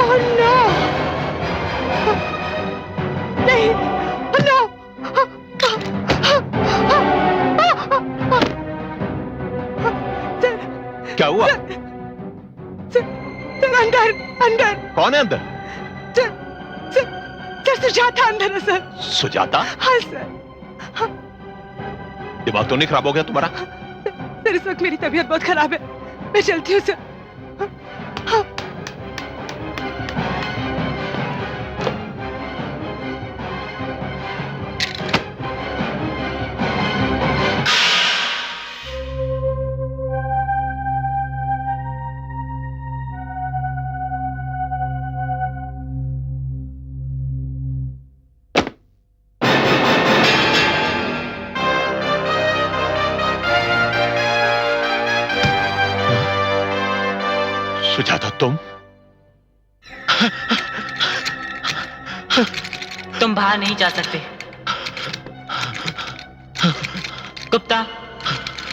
Oh no! नहीं! No! क्या हुआ? सर अंदर अंदर। कौन है अंदर? सर सुजाता अंदर है सर। सुजाता? हाँ सर। दिमाग तो नहीं खराब हो गया तुम्हारा? सर इस वक्त मेरी तबीयत बहुत खराब है। मैं चलती हूँ सर। सुजाता, तुम बाहर नहीं जा सकते। गुप्ता,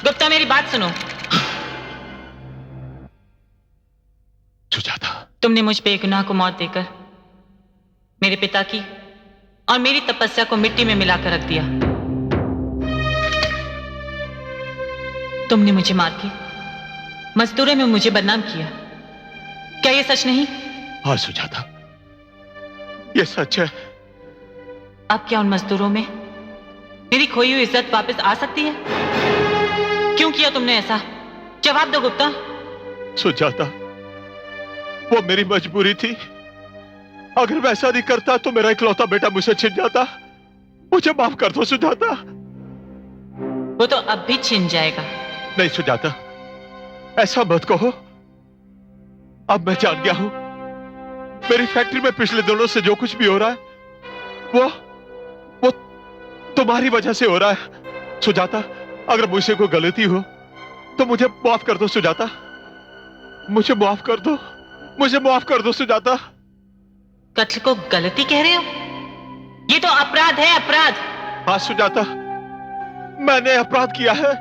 गुप्ता मेरी बात सुनो। सुजाता, तुमने मुझ पे गुनाह को मौत देकर मेरे पिता की और मेरी तपस्या को मिट्टी में मिलाकर रख दिया। तुमने मुझे मार के मजदूरों में मुझे बदनाम किया। क्या ये सच नहीं? हाँ सुजाता, ये सच है। अब क्या उन मजदूरों में मेरी खोई हुई इज्जत वापस आ सकती है? क्यों किया तुमने ऐसा? जवाब दो गुप्ता। सुजाता, वो मेरी मजबूरी थी। अगर मैं ऐसा नहीं करता तो मेरा इकलौता बेटा मुझसे छिन जाता। मुझे माफ कर दो सुजाता। वो तो अब भी छिन जाएगा। नहीं सुजाता, ऐसा मत कहो। अब मैं जान गया हूं, मेरी फैक्ट्री में पिछले दिनों से जो कुछ भी हो रहा है वो तुम्हारी वजह से हो रहा है। सुजाता, अगर मुझसे कोई गलती हो तो मुझे माफ कर दो सुजाता। मुझे माफ कर दो, मुझे माफ कर दो सुजाता। कत्ल को गलती कह रहे हो? ये तो अपराध है, अपराध। हाँ सुजाता, मैंने अपराध किया है।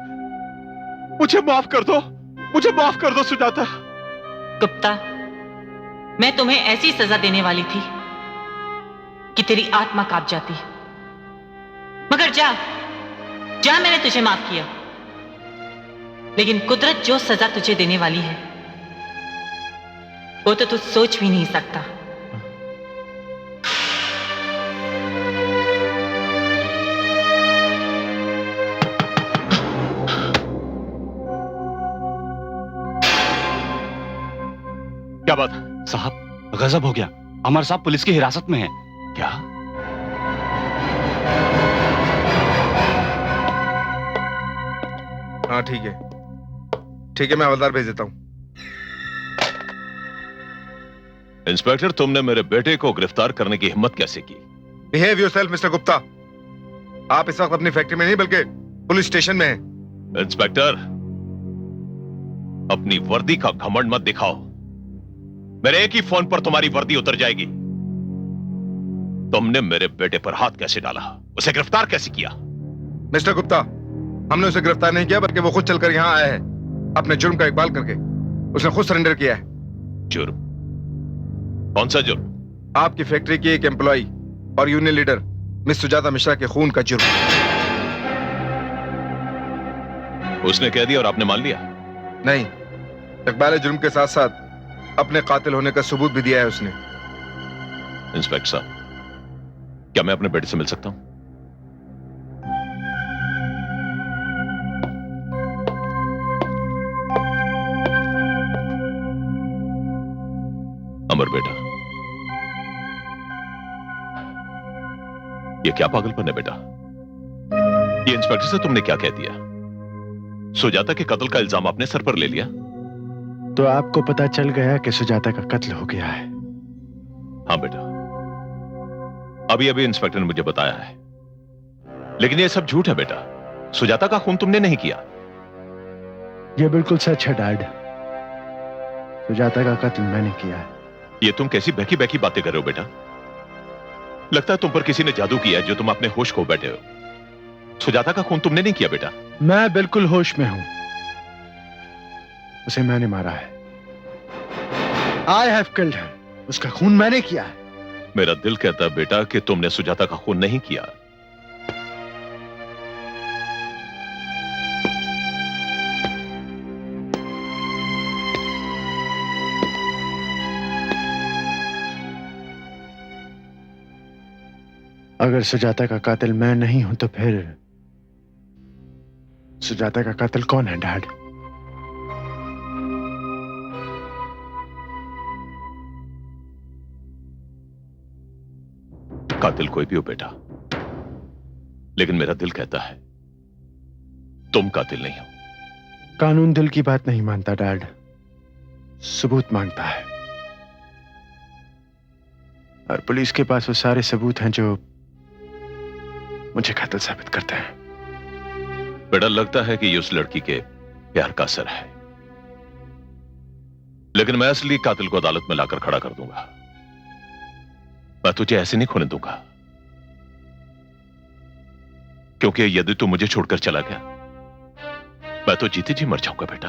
मुझे माफ कर दो, मुझे माफ कर दो सुजाता। गुप्ता, मैं तुम्हें ऐसी सजा देने वाली थी कि तेरी आत्मा कांप जाती। मगर जा, मैंने तुझे माफ किया। लेकिन कुदरत जो सजा तुझे देने वाली है वो तो तू सोच भी नहीं सकता। क्या बात साहब? गजब हो गया, अमर साहब पुलिस की हिरासत में हैं। क्या? हाँ ठीक है, ठीक है, मैं हवलदार भेज देता हूँ। इंस्पेक्टर, तुमने मेरे बेटे को गिरफ्तार करने की हिम्मत कैसे की? Behave yourself mister Gupta. आप इस वक्त अपनी फैक्ट्री में नहीं बल्कि पुलिस स्टेशन में हैं। इंस्पेक्टर, अपनी वर्दी का घमंड मत दिखाओ। मेरे एक ही फोन पर तुम्हारी वर्दी उतर जाएगी। तुमने मेरे बेटे पर हाथ कैसे डाला? उसे गिरफ्तार कैसे किया? मिस्टर गुप्ता, हमने उसे गिरफ्तार नहीं किया बल्कि वो खुद चलकर यहाँ आया है अपने जुर्म का इकबाल करके। उसने खुद सरेंडर किया है। जुर्म? कौन सा जुर्म? आपकी फैक्ट्री की एक एम्प्लॉय और union leader miss Sujata Mishra के खून का जुर्म। उसने कह दिया और आपने मान लिया? नहीं, इकबाल जुर्म के साथ साथ अपने कातिल होने का सबूत भी दिया है उसने। इंस्पेक्टर साहब, क्या मैं अपने बेटे से मिल सकता हूं? अमर बेटा, ये क्या पागलपन है बेटा? ये इंस्पेक्टर से तुमने क्या कह दिया? सुजाता के कत्ल का इल्जाम आपने सर पर ले लिया? तो आपको पता चल गया कि सुजाता का कत्ल हो गया है? हाँ बेटा, अभी अभी इंस्पेक्टर ने मुझे बताया है। लेकिन ये सब झूठ है बेटा। सुजाता का खून तुमने नहीं किया। ये बिल्कुल सच है डैड। सुजाता का कत्ल मैंने किया है। ये तुम कैसी बहकी बहकी बातें कर रहे हो बेटा? लगता है तुम पर किसी ने जादू किया है जो तुम अपने होश खो बैठे हो। सुजाता का खून तुमने नहीं किया बेटा। मैं बिल्कुल होश में हूं। उसे मैंने मारा है। I have killed her. उसका खून मैंने किया है। मेरा दिल कहता है बेटा कि तुमने सुजाता का खून नहीं किया। अगर सुजाता का कातिल मैं नहीं हूं तो फिर सुजाता का कातिल कौन है डैड? कातिल कोई भी हो बेटा, लेकिन मेरा दिल कहता है तुम कातिल नहीं हो। कानून दिल की बात नहीं मानता डैड, सबूत मांगता है। और पुलिस के पास वो सारे सबूत हैं जो मुझे कातिल साबित करते हैं। बेटा लगता है कि ये उस लड़की के प्यार का असर है, लेकिन मैं असली कातिल को अदालत में लाकर खड़ा कर दूंगा। मैं तुझे ऐसे नहीं खोने दूंगा, क्योंकि यदि तू मुझे छोड़कर चला गया मैं तो जीते जी मर जाऊंगा बेटा।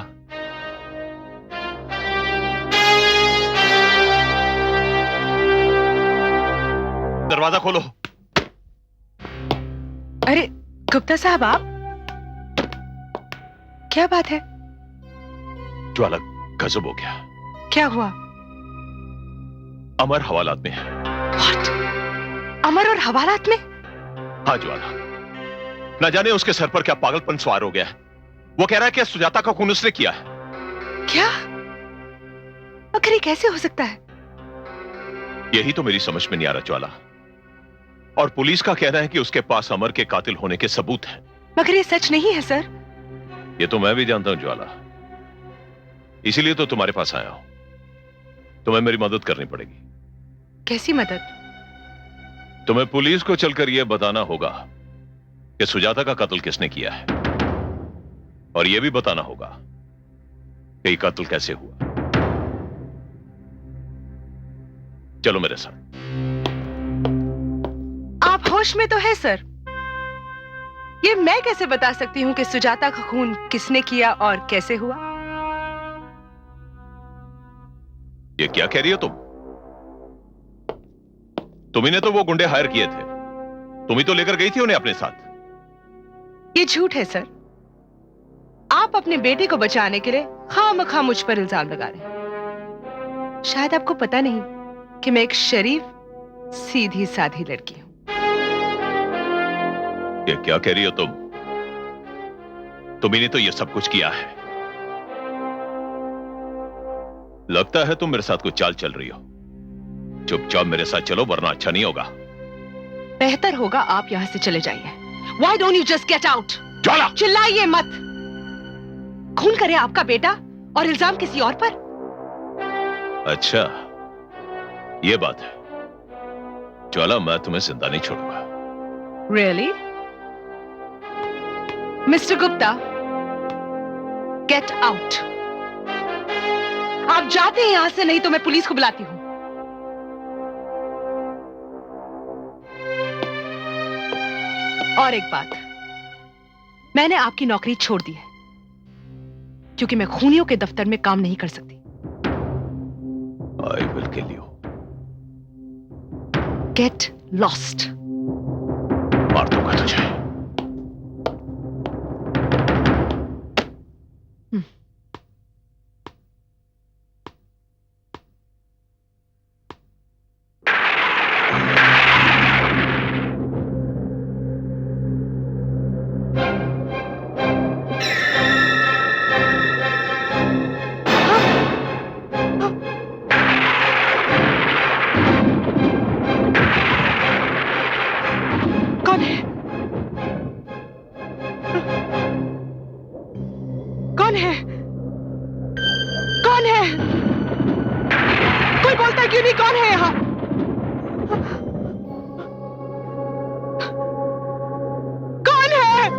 दरवाजा खोलो। अरे गुप्ता साहब, आप क्या बात है? ज्वाला गजब हो गया। क्या हुआ? अमर हवालात में है। What? अमर और हवालात में? हाँ ज्वाला, न जाने उसके सर पर क्या पागलपन सवार हो गया है। वो कह रहा है कि सुजाता का खून उसने किया है। क्या? आखिर ये कैसे हो सकता है? यही तो मेरी समझ में नहीं आ रहा ज्वाला। और पुलिस का कहना है कि उसके पास अमर के कातिल होने के सबूत हैं। मगर ये सच नहीं है सर। ये तो मैं भी जानता हूं ज्वाला, इसीलिए तो तुम्हारे पास आया हूं। तुम्हें मेरी मदद करनी पड़ेगी। कैसी मदद? तुम्हें पुलिस को चलकर यह बताना होगा कि सुजाता का कत्ल किसने किया है, और यह भी बताना होगा कि कत्ल कैसे हुआ। चलो मेरे साथ। आप होश में तो है सर। ये मैं कैसे बता सकती हूँ कि सुजाता का खून किसने किया और कैसे हुआ? ये क्या कह रही हो तुम? तुम्ही ने तो वो गुंडे हायर किए थे, तुम्ही तो लेकर गई थी उन्हें अपने साथ। ये झूठ है सर। आप अपने बेटे को बचाने के लिए खामखा मुझ पर इल्जाम लगा रहे हैं। शायद आपको पता नहीं कि मैं एक शरीफ सीधी साधी लड़की हूं। ये क्या कह रही हो तुम? तुम्ही ने तो ये सब कुछ किया है। लगता है तुम मेरे साथ कुछ चाल चल रही हो। चुपचाप मेरे साथ चलो, वरना अच्छा नहीं होगा। बेहतर होगा आप यहां से चले जाइए। Why don't you just get out? ज्वाला! चिल्लाइए मत। खून करे आपका बेटा और इल्जाम किसी और पर। अच्छा, ये बात है। ज्वाला, मैं तुम्हें जिंदा नहीं छोड़ूंगा। Really? Mr. Gupta, get out. आप जाते हैं यहां से, नहीं तो मैं पुलिस को बुलाती हूं। और एक बात, मैंने आपकी नौकरी छोड़ दी है, क्योंकि मैं खूनियों के दफ्तर में काम नहीं कर सकती। I will kill you. Get lost. मार दूंगा तुझे। कौन है? कौन है? कौन है? कोई बोलता क्यों नहीं? कौन है यहां? कौन है?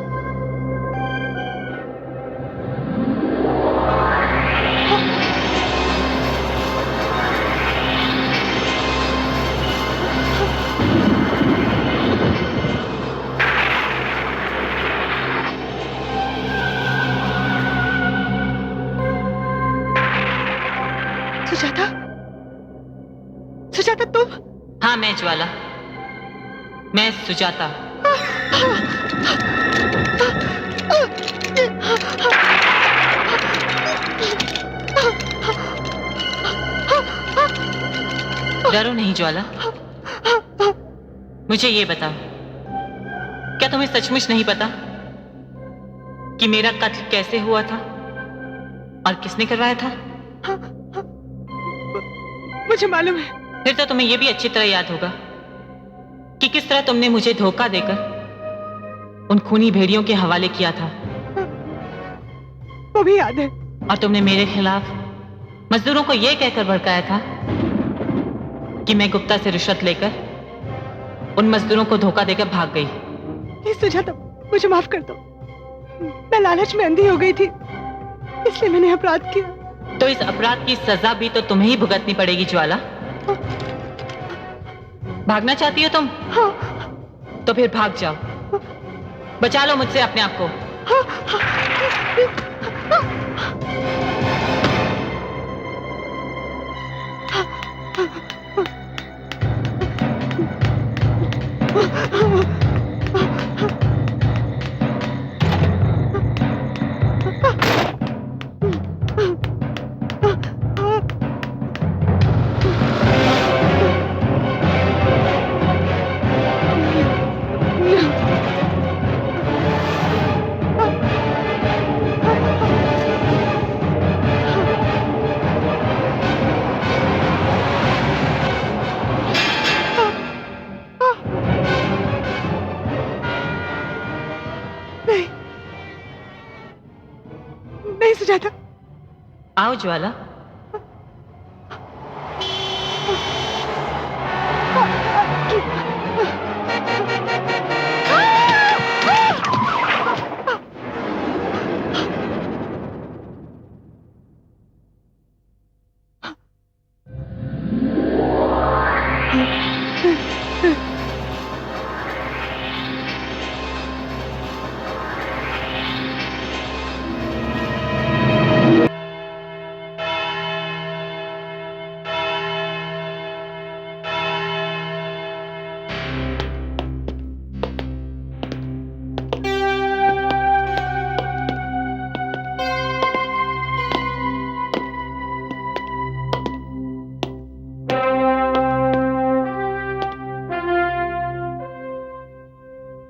सुजाता? सुजाता तुम? हाँ, मैं ज्वाला, मैं सुजाता। डरो नहीं ज्वाला। मुझे ये बताओ, क्या तुम्हें सचमुच नहीं पता कि मेरा कत्ल कैसे हुआ था और किसने करवाया था? मुझे मालूम है। फिर तो तुम्हें यह भी अच्छी तरह याद होगा कि किस तरह तुमने मुझे धोखा देकर उन खूनी भेड़ियों के हवाले किया था, वो भी याद है। और तुमने मेरे खिलाफ मजदूरों को यह कहकर भड़काया था कि मैं गुप्ता से रिश्वत लेकर उन मजदूरों को धोखा देकर भाग गई। प्लीज सुजाता, मुझे माफ कर दो। मैं लालच में अंधी हो गई थी, इसलिए मैंने अपराध किया। तो इस अपराध की सजा भी तो तुम्हें ही भुगतनी पड़ेगी ज्वाला। भागना चाहती हो तुम? हाँ। तो फिर भाग जाओ, बचा लो मुझसे अपने आप को। नहीं सुजाता। आओ ज्वाला।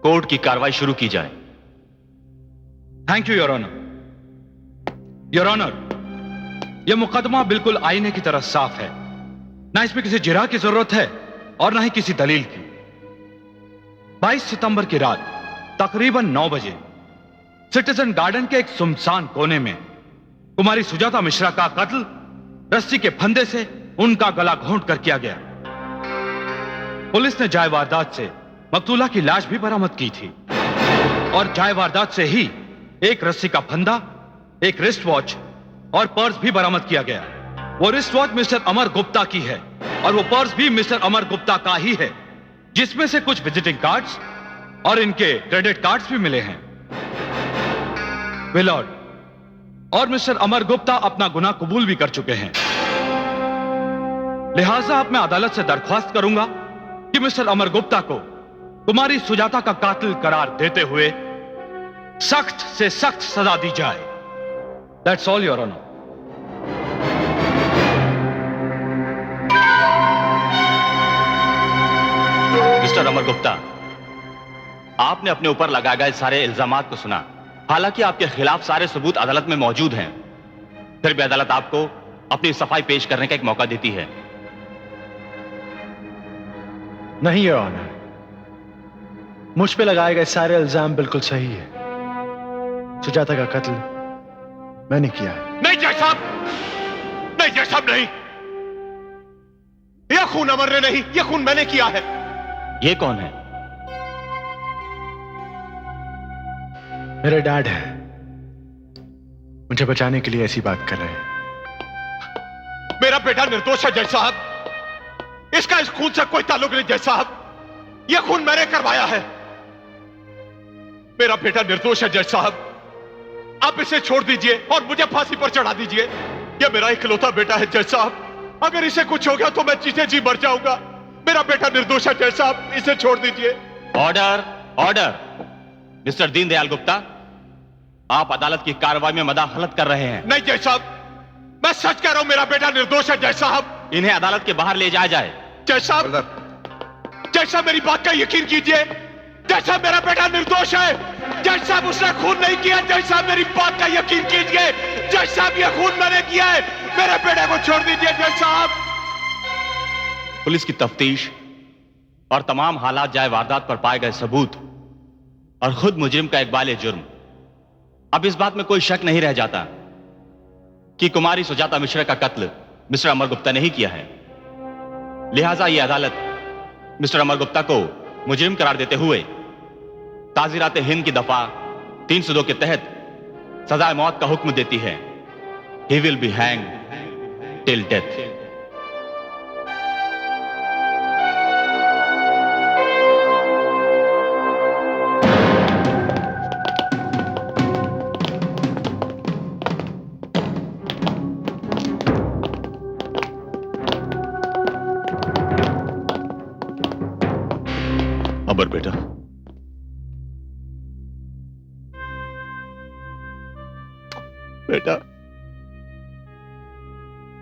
कोर्ट की कार्रवाई शुरू की जाए। Thank you your honour. Your honour, यह मुकदमा बिल्कुल आईने की तरह साफ है। ना इसमें किसी जिरा की जरूरत है और ना ही किसी दलील की। 22 सितंबर की रात तकरीबन 9 बजे सिटीजन गार्डन के एक सुनसान कोने में कुमारी सुजाता मिश्रा का कत्ल रस्सी के फंदे से उनका गला घोंट कर किया गया। पुलिस ने जाय वारदात से मकतूला की लाश भी बरामद की थी और जाय वारदात से ही एक रस्सी का फंदा, एक रिस्ट वॉच और पर्स भी बरामद किया गया। वो wrist watch mister Amar Gupta की है और वो पर्स भी मिस्टर अमर गुप्ता का ही है, जिसमें से कुछ विजिटिंग कार्ड्स और इनके क्रेडिट कार्ड्स भी मिले हैं। विलॉर्ड, और मिस्टर अमर गुप्ता अपना गुनाह कबूल भी कर चुके हैं। लिहाजा अब मैं अदालत से दरख्वास्त करूंगा कि मिस्टर अमर गुप्ता को कुमारी सुजाता का कातिल करार देते हुए सख्त से सख्त सजा दी जाए। That's all your honour. Mister Amar Gupta, आपने अपने ऊपर लगाए गए सारे इल्जामात को सुना। हालांकि आपके खिलाफ सारे सबूत अदालत में मौजूद हैं, फिर भी अदालत आपको अपनी सफाई पेश करने का एक मौका देती है। नहीं योर ऑनर, मुझ पे लगाए गए सारे इल्जाम बिल्कुल सही है। सुजाता का कत्ल मैंने किया है। नहीं जज साहब, नहीं जज साहब, नहीं। यह खून अमर ने नहीं, यह खून मैंने किया है। ये कौन है? मेरे डैड है, मुझे बचाने के लिए ऐसी बात कर रहे हैं। मेरा बेटा निर्दोष है जज साहब। इसका इस खून से कोई ताल्लुक नहीं जज साहब। यह खून मैंने करवाया है। मेरा बेटा निर्दोष है जज साहब। आप इसे छोड़ दीजिए और मुझे फांसी पर चढ़ा दीजिए। यह मेरा इकलौता बेटा है जज साहब। अगर इसे कुछ हो गया तो मैं जीते जी मर जाऊंगा। मेरा बेटा निर्दोष है जज साहब, इसे छोड़ दीजिए। Order, order. Mister Deendayal Gupta, आप अदालत की कार्रवाई में मदाखलत कर रहे हैं। नहीं जज साहब, मैं सच कह रहा हूं, मेरा बेटा निर्दोष है जज साहब। इन्हें अदालत के बाहर ले जाया जाए। जज साहब, जज साहब मेरी बात का यकीन कीजिए। जज साहब मेरा बेटा निर्दोष है। जज साहब उसने खून नहीं किया। जज साहब मेरी बात का यकीन कीजिए। जज साहब यह खून मैंने किया है। मेरे बेटे को छोड़ दीजिए जज साहब। पुलिस की तफ्तीश और तमाम हालात जाए वारदात पर पाए गए सबूत और खुद मुजरिम का इकबाल जुर्म, अब इस बात में कोई शक नहीं रह जाता कि कुमारी सुजाता मिश्रा का कत्ल मिस्टर अमर गुप्ता ने ही किया है। लिहाजा यह अदालत मिस्टर अमर गुप्ता को मुजरिम करार देते हुए ताज़ीरात हिंद की दफा 302 के तहत सजाए मौत का हुक्म देती है। He will be hang till death. Amar बेटा, बेटा,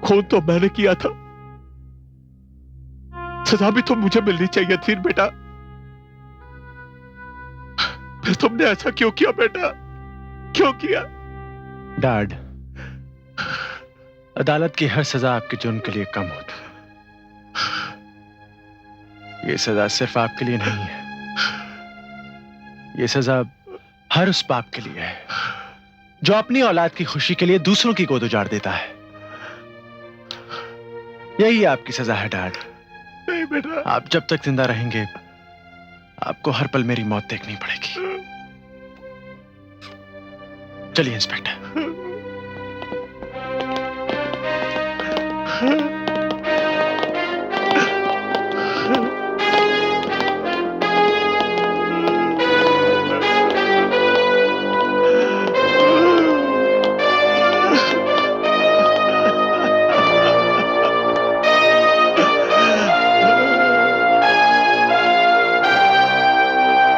खून तो मैंने किया था, सजा भी तो मुझे मिलनी चाहिए थी बेटा। फिर तुमने ऐसा क्यों किया बेटा, क्यों किया? डैड, अदालत की हर सजा आपके जुर्म के लिए कम होती है। ये सजा सिर्फ आपके लिए नहीं है, ये सजा हर उस बाप के लिए है जो अपनी औलाद की खुशी के लिए दूसरों की गोद उजाड़ देता है। यही आपकी सजा है डैड। नहीं बेटा, आप जब तक जिंदा रहेंगे आपको हर पल मेरी मौत देखनी पड़ेगी। चलिए इंस्पेक्टर।